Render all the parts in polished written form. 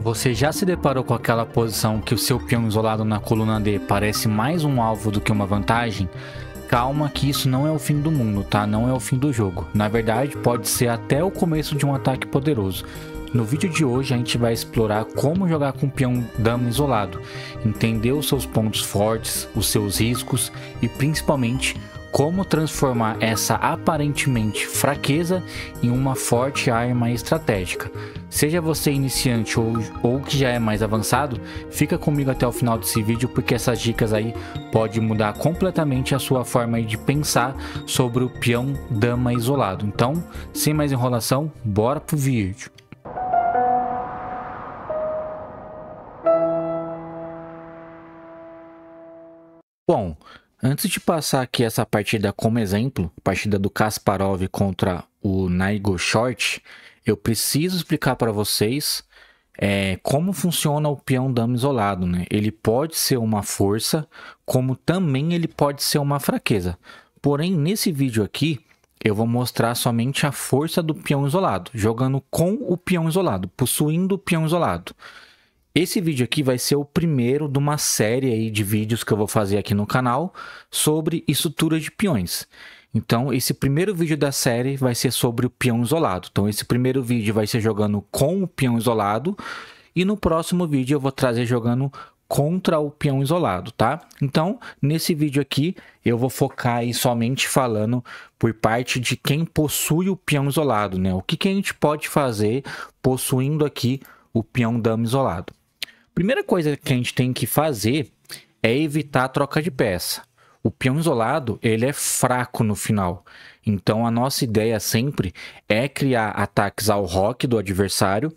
Você já se deparou com aquela posição que o seu peão isolado na coluna D parece mais um alvo do que uma vantagem? Calma que isso não é o fim do mundo, tá? Não é o fim do jogo. Na verdade, pode ser até o começo de um ataque poderoso. No vídeo de hoje a gente vai explorar como jogar com o peão dama isolado, entender os seus pontos fortes, os seus riscos e principalmente como transformar essa aparentemente fraqueza em uma forte arma estratégica. Seja você iniciante ou que já é mais avançado, fica comigo até o final desse vídeo porque essas dicas aí podem mudar completamente a sua forma de pensar sobre o peão dama isolado. Então, sem mais enrolação, bora pro vídeo. Bom, antes de passar aqui essa partida como exemplo, partida do Kasparov contra o Nigel Short, eu preciso explicar para vocês como funciona o peão dama isolado, né? Ele pode ser uma força, como também ele pode ser uma fraqueza. Porém, nesse vídeo aqui, eu vou mostrar somente a força do peão isolado, jogando com o peão isolado, possuindo o peão isolado. Esse vídeo aqui vai ser o primeiro de uma série aí de vídeos que eu vou fazer aqui no canal sobre estrutura de peões. Então, esse primeiro vídeo da série vai ser sobre o peão isolado. Então, esse primeiro vídeo vai ser jogando com o peão isolado e no próximo vídeo eu vou trazer jogando contra o peão isolado, tá? Então, nesse vídeo aqui, eu vou focar aí somente falando por parte de quem possui o peão isolado, né? O que a gente pode fazer possuindo aqui o peão dama isolado. Primeira coisa que a gente tem que fazer é evitar a troca de peça. O peão isolado, ele é fraco no final. Então, a nossa ideia sempre é criar ataques ao roque do adversário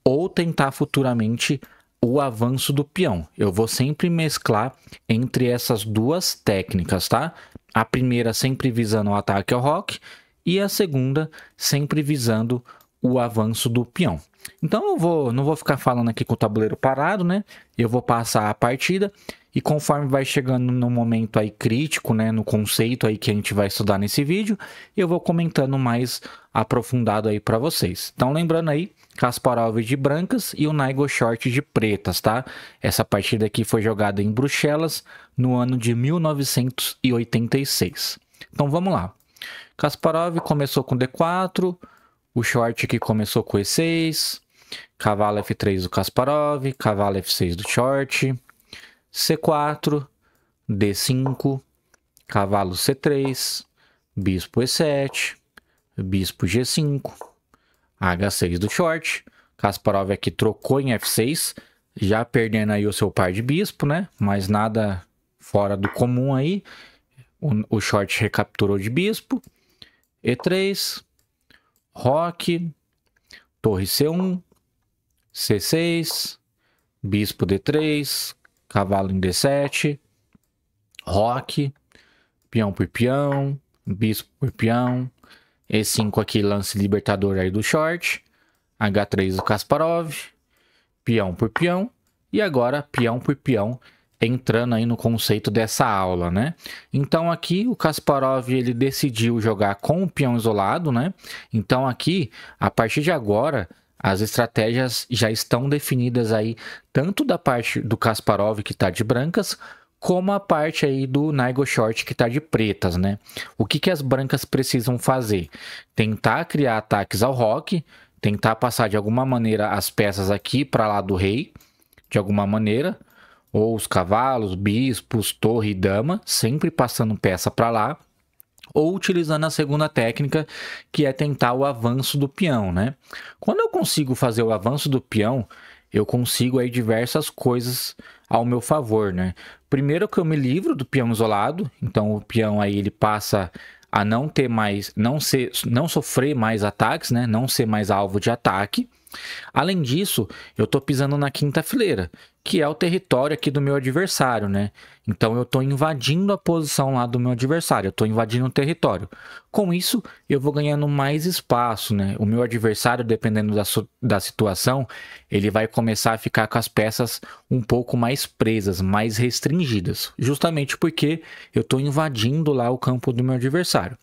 ou tentar futuramente o avanço do peão. Eu vou sempre mesclar entre essas duas técnicas, tá? A primeira sempre visando o ataque ao roque e a segunda sempre visando o avanço do peão. Então eu não vou ficar falando aqui com o tabuleiro parado, né? Eu vou passar a partida e conforme vai chegando no momento aí crítico, né, no conceito aí que a gente vai estudar nesse vídeo, eu vou comentando mais aprofundado aí para vocês. Então lembrando aí, Kasparov de brancas e o Nigel Short de pretas, tá? Essa partida aqui foi jogada em Bruxelas no ano de 1986. Então vamos lá. Kasparov começou com D4, o Short aqui começou com E6, cavalo F3 do Kasparov, cavalo F6 do Short, C4, D5, cavalo C3, bispo E7, bispo G5, H6 do Short. Kasparov aqui trocou em F6, já perdendo aí o seu par de bispo, né? Mas nada fora do comum aí. O Short recapturou de bispo, E3, roque, torre C1, C6, bispo D3, cavalo em D7, roque, peão por peão, bispo por peão, E5 aqui, lance libertador aí do Short, H3 do Kasparov, peão por peão, e agora peão por peão, entrando aí no conceito dessa aula, né? Então aqui o Kasparov ele decidiu jogar com o peão isolado, né? Então aqui, a partir de agora, as estratégias já estão definidas aí, tanto da parte do Kasparov que está de brancas, como a parte aí do Nigel Short que está de pretas, né? O que as brancas precisam fazer? Tentar criar ataques ao roque, tentar passar de alguma maneira as peças aqui para lá do rei, de alguma maneira, ou os cavalos, bispos, torre e dama, sempre passando peça para lá, ou utilizando a segunda técnica, que é tentar o avanço do peão, né? Quando eu consigo fazer o avanço do peão, eu consigo aí diversas coisas ao meu favor, né? Primeiro que eu me livro do peão isolado, então o peão aí ele passa a não ter mais, não sofrer mais ataques, né? Não ser mais alvo de ataque. Além disso, eu estou pisando na quinta fileira, que é o território aqui do meu adversário, né? Então eu estou invadindo a posição lá do meu adversário, eu estou invadindo o território. Com isso, eu vou ganhando mais espaço, né? O meu adversário, dependendo da situação, ele vai começar a ficar com as peças um pouco mais presas, mais restringidas, justamente porque eu estou invadindo lá o campo do meu adversário.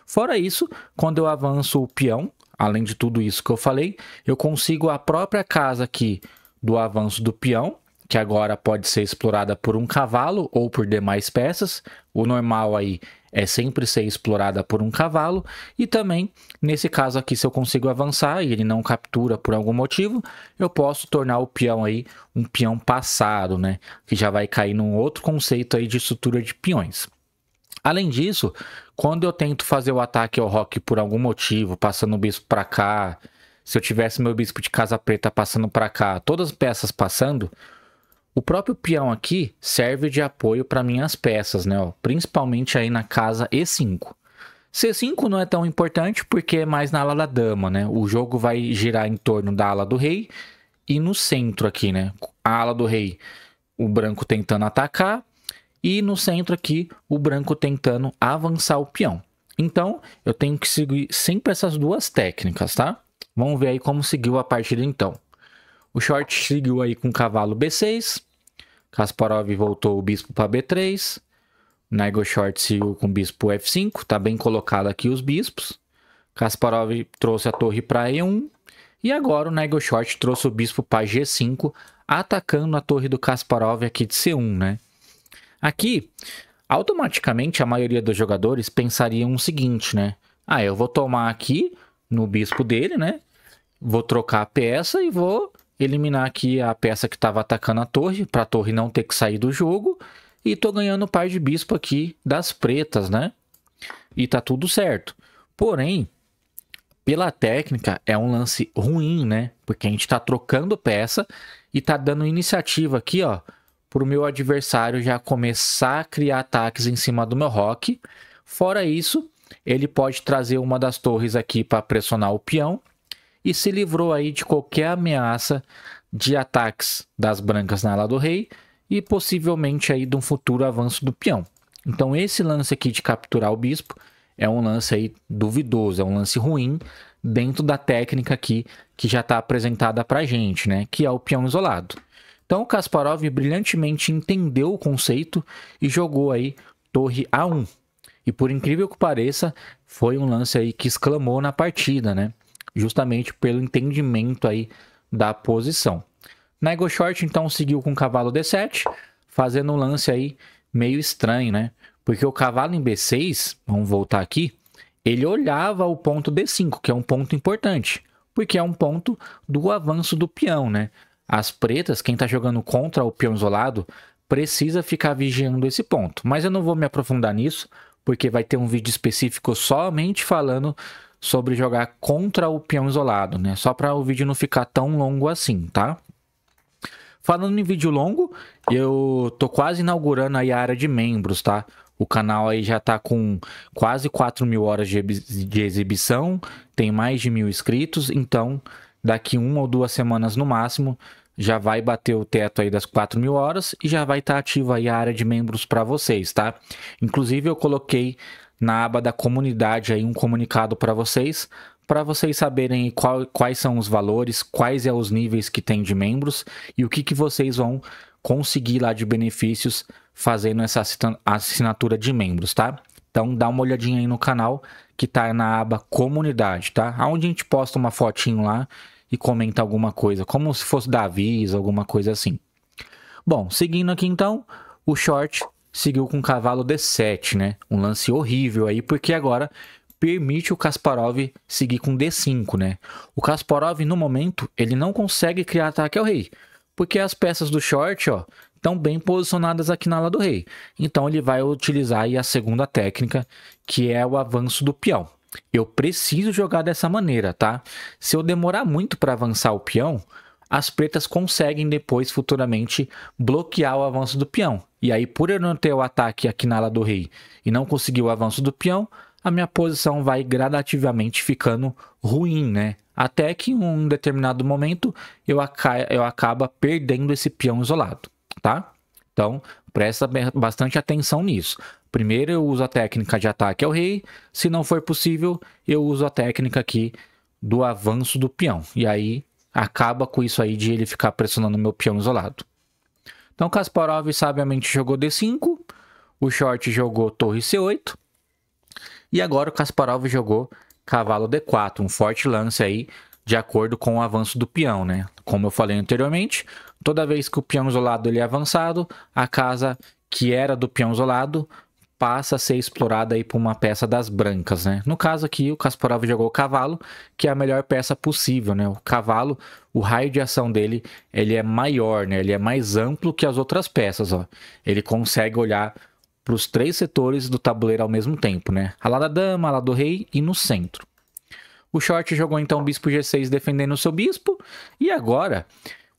Fora isso, quando eu avanço o peão, além de tudo isso que eu falei, eu consigo a própria casa aqui do avanço do peão, que agora pode ser explorada por um cavalo ou por demais peças. O normal aí é sempre ser explorada por um cavalo. E também, nesse caso aqui, se eu consigo avançar e ele não captura por algum motivo, eu posso tornar o peão aí um peão passado, né? Que já vai cair num outro conceito aí de estrutura de peões. Além disso, quando eu tento fazer o ataque ao roque por algum motivo, passando o bispo para cá, se eu tivesse meu bispo de casa preta passando para cá, todas as peças passando, o próprio peão aqui serve de apoio para minhas peças, né? Ó, principalmente aí na casa E5. C5 não é tão importante porque é mais na ala da dama, né? O jogo vai girar em torno da ala do rei e no centro aqui, né? A ala do rei, o branco tentando atacar e no centro aqui, o branco tentando avançar o peão. Então, eu tenho que seguir sempre essas duas técnicas, tá? Vamos ver aí como seguiu a partida então. O short seguiu aí com cavalo B6. Kasparov voltou o bispo para B3. Nego Short seguiu com bispo F5. Tá bem colocado aqui os bispos. Kasparov trouxe a torre para E1. E agora o Nego Short trouxe o bispo para G5, atacando a torre do Kasparov aqui de C1, né? Aqui, automaticamente a maioria dos jogadores pensariam o seguinte, né? Ah, eu vou tomar aqui no bispo dele, né? Vou trocar a peça e vou eliminar aqui a peça que estava atacando a torre, para a torre não ter que sair do jogo. E tô ganhando o par de bispo aqui das pretas, né? E tá tudo certo. Porém, pela técnica, é um lance ruim, né? Porque a gente tá trocando peça e tá dando iniciativa aqui, ó, pro meu adversário já começar a criar ataques em cima do meu roque. Fora isso, ele pode trazer uma das torres aqui para pressionar o peão. E se livrou aí de qualquer ameaça de ataques das brancas na ala do rei e possivelmente aí de um futuro avanço do peão. Então esse lance aqui de capturar o bispo é um lance aí duvidoso, é um lance ruim dentro da técnica aqui que já está apresentada para a gente, né? Que é o peão isolado. Então o Kasparov brilhantemente entendeu o conceito e jogou aí torre A1. E por incrível que pareça, foi um lance aí que exclamou na partida, né? Justamente pelo entendimento aí da posição. Nego Short então seguiu com o cavalo D7, fazendo um lance aí meio estranho, né? Porque o cavalo em B6, vamos voltar aqui, ele olhava o ponto D5, que é um ponto importante, porque é um ponto do avanço do peão, né? As pretas, quem tá jogando contra o peão isolado, precisa ficar vigiando esse ponto. Mas eu não vou me aprofundar nisso, porque vai ter um vídeo específico somente falando sobre jogar contra o peão isolado, né? Só para o vídeo não ficar tão longo assim, tá? Falando em vídeo longo, eu tô quase inaugurando aí a área de membros, tá? O canal aí já tá com quase 4.000 horas de exibição, tem mais de 1.000 inscritos, então daqui 1 ou 2 semanas no máximo já vai bater o teto aí das 4.000 horas e já vai estar ativa aí a área de membros para vocês, tá? Inclusive eu coloquei na aba da comunidade aí um comunicado para vocês saberem quais são os valores, quais são os níveis que tem de membros e o que vocês vão conseguir lá de benefícios fazendo essa assinatura de membros, tá? Então dá uma olhadinha aí no canal que tá na aba comunidade, tá? Onde a gente posta uma fotinho lá e comenta alguma coisa, como se fosse da Avisa, alguma coisa assim. Bom, seguindo aqui então, o short seguiu com o cavalo D7, né? Um lance horrível aí, porque agora permite o Kasparov seguir com D5, né? O Kasparov, no momento, ele não consegue criar ataque ao rei, porque as peças do short, ó, estão bem posicionadas aqui na ala do rei. Então ele vai utilizar aí a segunda técnica, que é o avanço do peão. Eu preciso jogar dessa maneira, tá? Se eu demorar muito para avançar o peão, as pretas conseguem depois, futuramente, bloquear o avanço do peão. E aí, por eu não ter o ataque aqui na ala do rei e não conseguir o avanço do peão, a minha posição vai gradativamente ficando ruim, né? Até que em um determinado momento eu acaba perdendo esse peão isolado, tá? Então, presta bastante atenção nisso. Primeiro eu uso a técnica de ataque ao rei. Se não for possível, eu uso a técnica aqui do avanço do peão. E aí acaba com isso aí de ele ficar pressionando o meu peão isolado. Então Kasparov sabiamente jogou D5. O short jogou torre C8. E agora o Kasparov jogou cavalo D4. Um forte lance aí de acordo com o avanço do peão, né? Como eu falei anteriormente, toda vez que o peão isolado ele é avançado, a casa que era do peão isolado passa a ser explorada aí por uma peça das brancas, né? No caso aqui, o Kasparov jogou o cavalo, que é a melhor peça possível, né? O cavalo, o raio de ação dele, ele é maior, né? Ele é mais amplo que as outras peças, ó. Ele consegue olhar para os 3 setores do tabuleiro ao mesmo tempo, né? A lá da dama, a lá do rei e no centro. O short jogou então o bispo G6 defendendo o seu bispo, e agora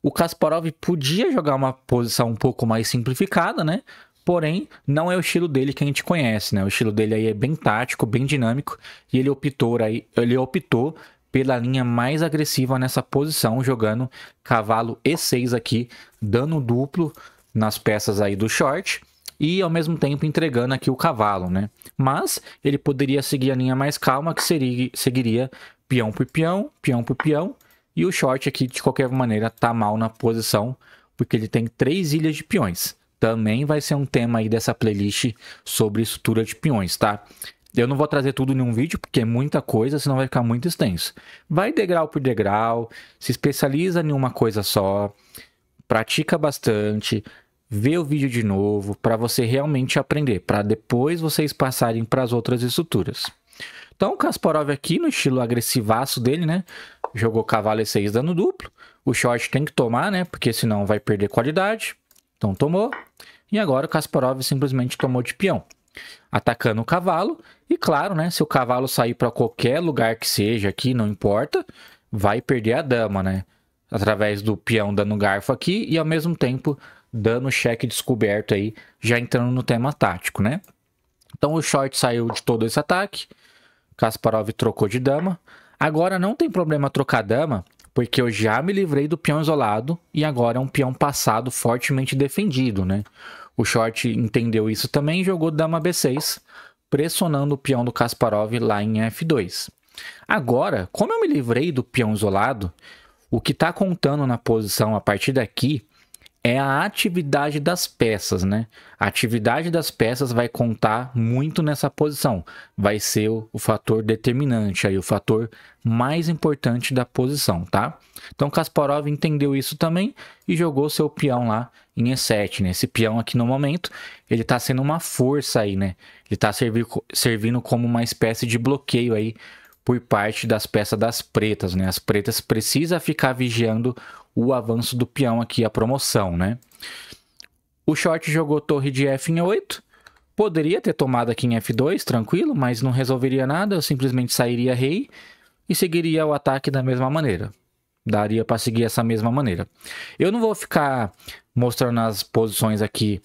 o Kasparov podia jogar uma posição um pouco mais simplificada, né? Porém, não é o estilo dele que a gente conhece, né? O estilo dele aí é bem tático, bem dinâmico, e ele optou pela linha mais agressiva nessa posição, jogando cavalo E6 aqui, dano duplo nas peças aí do short, e ao mesmo tempo entregando aqui o cavalo, né? Mas ele poderia seguir a linha mais calma, que seguiria peão por peão, peão por peão, e o short aqui, de qualquer maneira, tá mal na posição, porque ele tem 3 ilhas de peões. Também vai ser um tema aí dessa playlist sobre estrutura de peões, tá? Eu não vou trazer tudo em um vídeo, porque é muita coisa, senão vai ficar muito extenso. Vai degrau por degrau, se especializa em uma coisa só, pratica bastante, vê o vídeo de novo, para você realmente aprender, para depois vocês passarem para as outras estruturas. Então o Kasparov aqui, no estilo agressivaço dele, né? Jogou cavalo E6 dano duplo. O short tem que tomar, né? Porque senão vai perder qualidade. Então tomou. E agora o Kasparov simplesmente tomou de peão, atacando o cavalo. E claro, né? Se o cavalo sair para qualquer lugar que seja aqui, não importa, vai perder a dama, né? Através do peão dando garfo aqui e ao mesmo tempo dando cheque descoberto aí, já entrando no tema tático, né? Então o short saiu de todo esse ataque. Kasparov trocou de dama. Agora não tem problema trocar dama, porque eu já me livrei do peão isolado e agora é um peão passado fortemente defendido, né? O short entendeu isso também e jogou dama B6, pressionando o peão do Kasparov lá em F2. Agora, como eu me livrei do peão isolado, o que está contando na posição a partir daqui é a atividade das peças, né? A atividade das peças vai contar muito nessa posição. Vai ser o fator determinante, aí, o fator mais importante da posição, tá? Então Kasparov entendeu isso também e jogou seu peão lá em E7, né? Esse peão aqui no momento, ele tá sendo uma força aí, né? Ele tá servindo como uma espécie de bloqueio aí por parte das peças das pretas, né? As pretas precisam ficar vigiando o avanço do peão aqui, a promoção, né? O short jogou torre de F em 8. Poderia ter tomado aqui em F2, tranquilo, mas não resolveria nada. Eu simplesmente sairia rei e seguiria o ataque da mesma maneira. Daria para seguir essa mesma maneira. Eu não vou ficar mostrando as posições aqui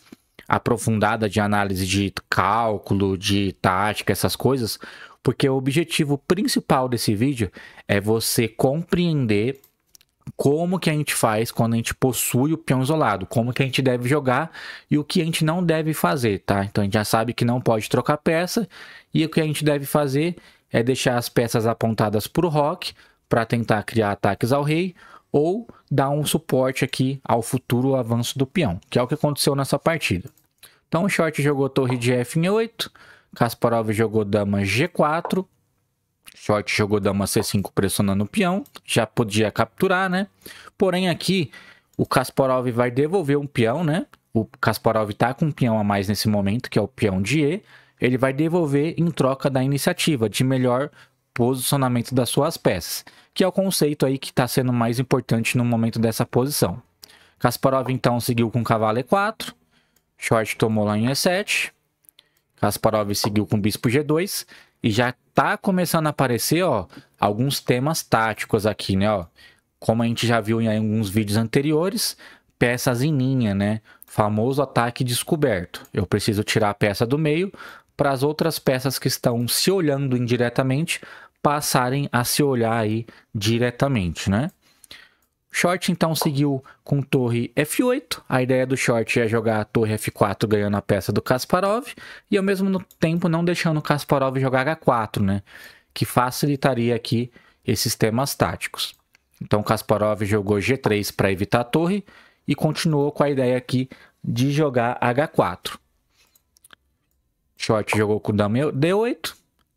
aprofundada de análise de cálculo, de tática, essas coisas, porque o objetivo principal desse vídeo é você compreender como que a gente faz quando a gente possui o peão isolado, como que a gente deve jogar e o que a gente não deve fazer, tá? Então a gente já sabe que não pode trocar peça e o que a gente deve fazer é deixar as peças apontadas para o roque para tentar criar ataques ao rei ou dar um suporte aqui ao futuro avanço do peão, que é o que aconteceu nessa partida. Então o short jogou torre de F em 8, Kasparov jogou dama G4, short jogou dama C5 pressionando o peão, já podia capturar, né? Porém aqui o Kasparov vai devolver um peão, né? O Kasparov tá com um peão a mais nesse momento, que é o peão de E. Ele vai devolver em troca da iniciativa, de melhor posicionamento das suas peças, que é o conceito aí que está sendo mais importante no momento dessa posição. Kasparov então seguiu com cavalo E4, short tomou lá em E7, Kasparov seguiu com bispo G2 e já tá começando a aparecer, ó, alguns temas táticos aqui, né, ó. Como a gente já viu em alguns vídeos anteriores, peças em linha, né? Famoso ataque descoberto. Eu preciso tirar a peça do meio para as outras peças que estão se olhando indiretamente passarem a se olhar aí diretamente, né? Short então seguiu com torre F8. A ideia do short é jogar a torre F4 ganhando a peça do Kasparov e ao mesmo tempo não deixando o Kasparov jogar H4, né? Que facilitaria aqui esses temas táticos. Então Kasparov jogou G3 para evitar a torre e continuou com a ideia aqui de jogar H4. Short jogou com dama D8,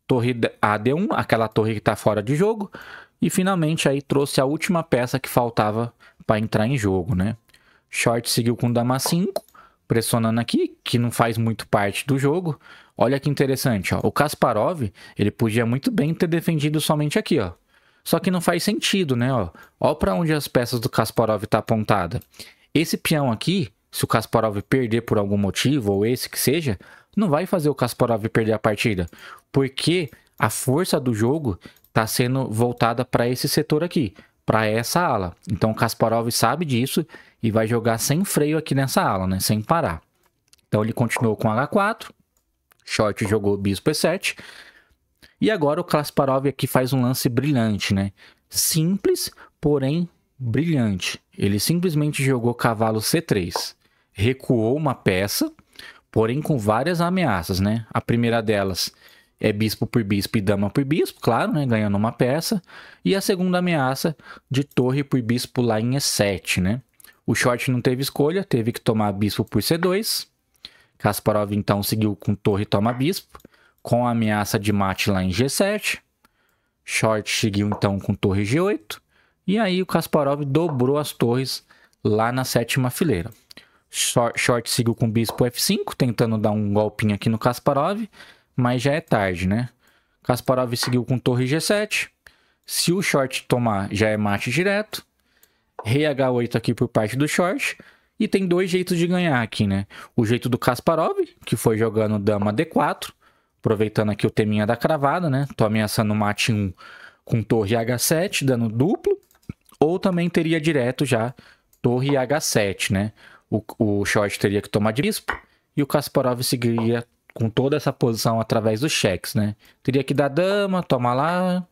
torre AD1, aquela torre que está fora de jogo. E finalmente aí trouxe a última peça que faltava para entrar em jogo, né? Short seguiu com dama 5, pressionando aqui, que não faz muito parte do jogo. Olha que interessante, ó. O Kasparov, ele podia muito bem ter defendido somente aqui, ó. Só que não faz sentido, né, ó. Ó para onde as peças do Kasparov tá apontada. Esse peão aqui, se o Kasparov perder por algum motivo, ou esse que seja, não vai fazer o Kasparov perder a partida, porque a força do jogo está sendo voltada para esse setor aqui, para essa ala. Então o Kasparov sabe disso e vai jogar sem freio aqui nessa ala, né? Sem parar. Então ele continuou com H4, Short jogou Bispo E7, e agora o Kasparov aqui faz um lance brilhante, né? Simples, porém brilhante. Ele simplesmente jogou cavalo C3, recuou uma peça, porém com várias ameaças, né? A primeira delas é bispo por bispo e dama por bispo, claro, né? Ganhando uma peça. E a segunda ameaça de torre por bispo lá em E7, né? O Short não teve escolha, teve que tomar bispo por C2. Kasparov então seguiu com torre toma bispo, com a ameaça de mate lá em G7. Short seguiu então com torre G8. E aí o Kasparov dobrou as torres lá na 7ª fileira. Short seguiu com bispo F5, tentando dar um golpinho aqui no Kasparov, mas já é tarde, né? Kasparov seguiu com torre G7. Se o Short tomar, já é mate direto. Rei H8 aqui por parte do Short. E tem dois jeitos de ganhar aqui, né? O jeito do Kasparov, que foi jogando dama D4, aproveitando aqui o teminha da cravada, né? Tô ameaçando mate 1 com torre H7, dando duplo. Ou também teria direto já torre H7, né? O Short teria que tomar de bispo e o Kasparov seguiria com toda essa posição através dos cheques, né? Teria que dar dama, tomar lá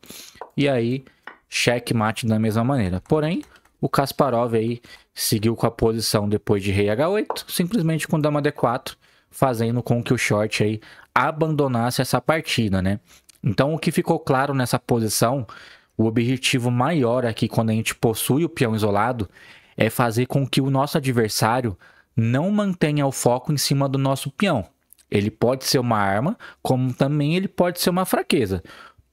e aí cheque mate da mesma maneira. Porém, o Kasparov aí seguiu com a posição depois de rei H8, simplesmente com dama D4, fazendo com que o Short aí abandonasse essa partida, né? Então, o que ficou claro nessa posição, o objetivo maior aqui quando a gente possui o peão isolado é fazer com que o nosso adversário não mantenha o foco em cima do nosso peão. Ele pode ser uma arma, como também ele pode ser uma fraqueza.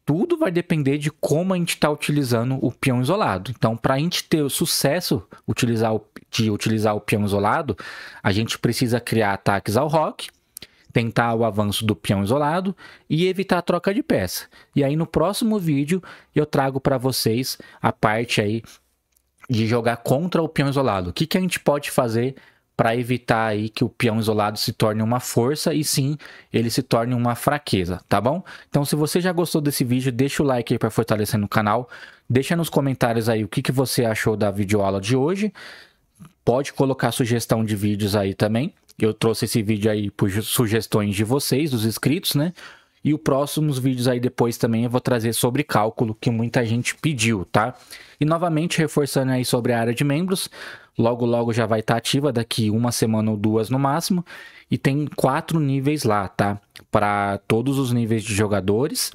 Tudo vai depender de como a gente está utilizando o peão isolado. Então, para a gente ter o sucesso de utilizar o peão isolado, a gente precisa criar ataques ao roque, tentar o avanço do peão isolado e evitar a troca de peça. E aí no próximo vídeo eu trago para vocês a parte aí de jogar contra o peão isolado. O que a gente pode fazer para evitar aí que o peão isolado se torne uma força e sim, ele se torne uma fraqueza, tá bom? Então se você já gostou desse vídeo, deixa o like aí para fortalecer no canal. Deixa nos comentários aí o que você achou da videoaula de hoje. Pode colocar sugestão de vídeos aí também. Eu trouxe esse vídeo aí por sugestões de vocês, dos inscritos, né? E os próximos vídeos aí depois também eu vou trazer sobre cálculo, que muita gente pediu, tá? E novamente reforçando aí sobre a área de membros, logo já vai estar ativa, daqui uma semana ou duas no máximo. E tem 4 níveis lá, tá? Para todos os níveis de jogadores.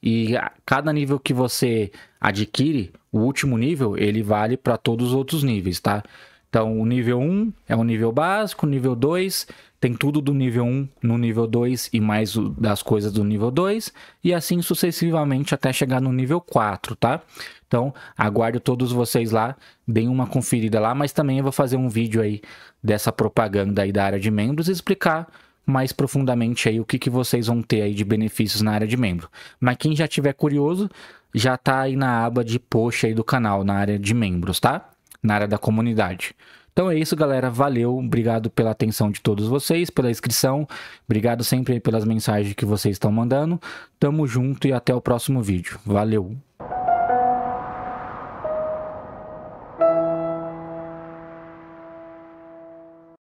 E cada nível que você adquire, o último nível, ele vale para todos os outros níveis, tá? Então, o nível 1 é o nível básico, o nível 2 tem tudo do nível 1 no nível 2 e mais das coisas do nível 2, e assim sucessivamente até chegar no nível 4, tá? Então, aguardo todos vocês lá, deem uma conferida lá, mas também eu vou fazer um vídeo aí dessa propaganda aí da área de membros e explicar mais profundamente aí o que vocês vão ter aí de benefícios na área de membro. Mas quem já tiver curioso, já tá aí na aba de post aí do canal, na área de membros, tá? Na área da comunidade. Então é isso, galera. Valeu. Obrigado pela atenção de todos vocês, pela inscrição. Obrigado sempre aí pelas mensagens que vocês estão mandando. Tamo junto e até o próximo vídeo. Valeu.